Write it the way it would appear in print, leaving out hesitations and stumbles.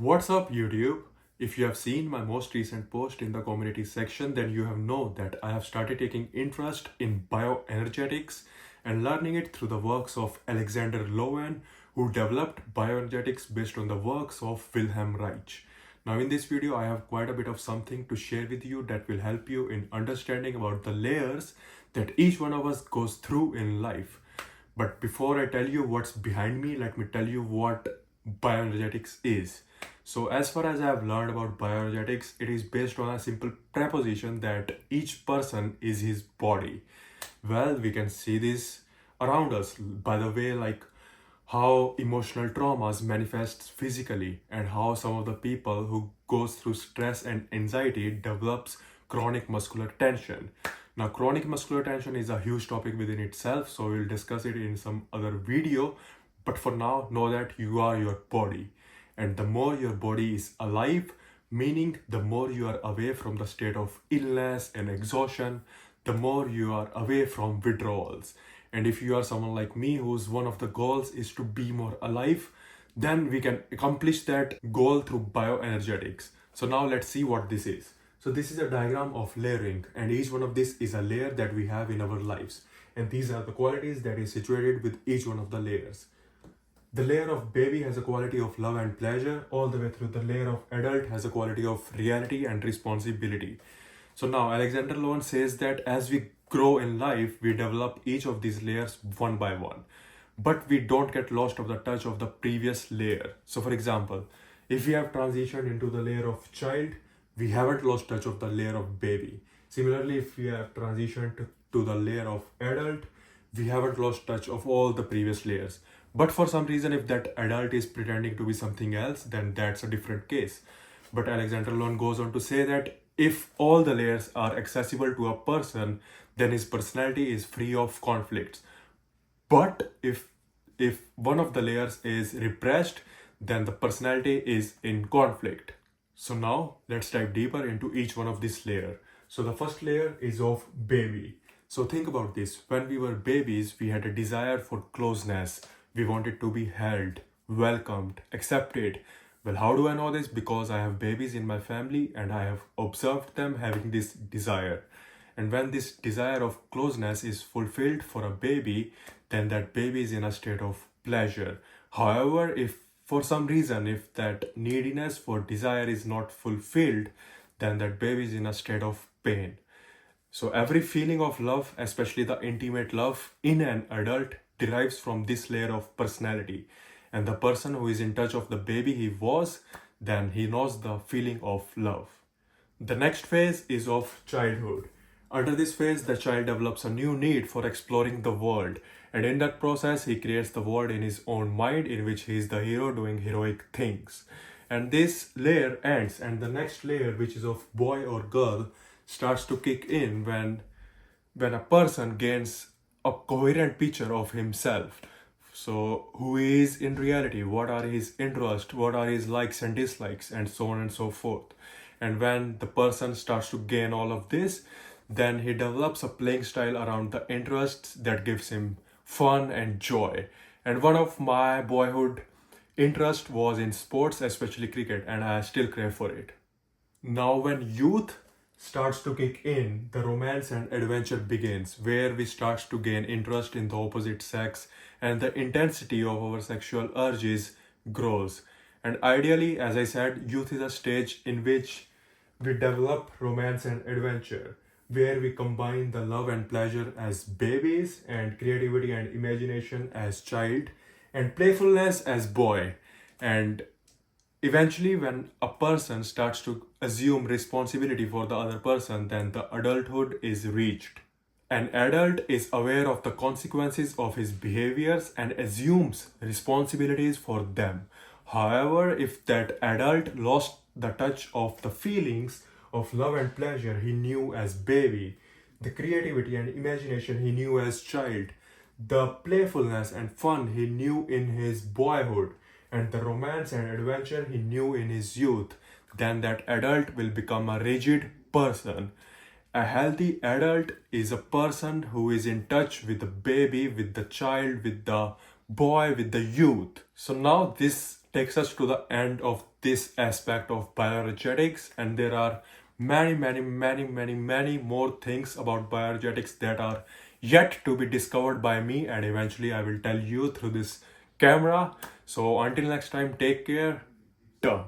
What's up, YouTube? If you have seen my most recent post in the community section, then you have known that I have started taking interest in bioenergetics and learning it through the works of Alexander Lowen, who developed bioenergetics based on the works of Wilhelm Reich. Now in this video, I have quite a bit of something to share with you that will help you in understanding about the layers that each one of us goes through in life. But before I tell you what's behind me, let me tell you what bioenergetics is. So as far as I have learned about bioenergetics, it is based on a simple proposition that each person is his body. Well, we can see this around us by the way like how emotional traumas manifests physically and how some of the people who goes through stress and anxiety develops chronic muscular tension. Now, chronic muscular tension is a huge topic within itself, so we'll discuss it in some other video. But for now, know that you are your body. And the more your body is alive, meaning the more you are away from the state of illness and exhaustion, the more you are away from withdrawals. And if you are someone like me, whose one of the goals is to be more alive, then we can accomplish that goal through bioenergetics. So now let's see what this is. So this is a diagram of layering, and each one of this is a layer that we have in our lives. And these are the qualities that is situated with each one of the layers. The layer of baby has a quality of love and pleasure, all the way through the layer of adult has a quality of reality and responsibility. So now Alexander Lowen says that as we grow in life, we develop each of these layers one by one. But we don't get lost of the touch of the previous layer. So for example, if we have transitioned into the layer of child, we haven't lost touch of the layer of baby. Similarly, if we have transitioned to the layer of adult, we haven't lost touch of all the previous layers. But for some reason, if that adult is pretending to be something else, then that's a different case. But Alexander Lowen goes on to say that if all the layers are accessible to a person, then his personality is free of conflicts. But if one of the layers is repressed, then the personality is in conflict. So now let's dive deeper into each one of this layer. So the first layer is of baby. So think about this. When we were babies, we had a desire for closeness. We wanted to be held, welcomed, accepted. Well, how do I know this? Because I have babies in my family and I have observed them having this desire. And when this desire of closeness is fulfilled for a baby, then that baby is in a state of pleasure. However, if for some reason, if that neediness for desire is not fulfilled, then that baby is in a state of pain. So every feeling of love, especially the intimate love in an adult, derives from this layer of personality. And the person who is in touch of the baby he was, then he knows the feeling of love. The next phase is of childhood. Under this phase, the child develops a new need for exploring the world. And in that process, he creates the world in his own mind, in which he is the hero doing heroic things. And this layer ends, and the next layer, which is of boy or girl, starts to kick in when a person gains a coherent picture of himself. So who he is in reality, what are his interests, what are his likes and dislikes, and so on and so forth. And when the person starts to gain all of this, then he develops a playing style around the interests that gives him fun and joy. And one of my boyhood interest was in sports, especially cricket, and I still crave for it. Now when youth starts to kick in, the romance and adventure begins, where we start to gain interest in the opposite sex and the intensity of our sexual urges grows. And ideally, as I said, youth is a stage in which we develop romance and adventure, where we combine the love and pleasure as babies and creativity and imagination as child and playfulness as boy. And eventually, when a person starts to assume responsibility for the other person, then the adulthood is reached. An adult is aware of the consequences of his behaviors and assumes responsibilities for them. However, if that adult lost the touch of the feelings of love and pleasure he knew as baby, the creativity and imagination he knew as child, the playfulness and fun he knew in his boyhood, and the romance and adventure he knew in his youth, then that adult will become a rigid person. A healthy adult is a person who is in touch with the baby, with the child, with the boy, with the youth. So now this takes us to the end of this aspect of bioenergetics, and there are many more things about bioenergetics that are yet to be discovered by me, and eventually I will tell you through this camera. So until next time, take care. Done.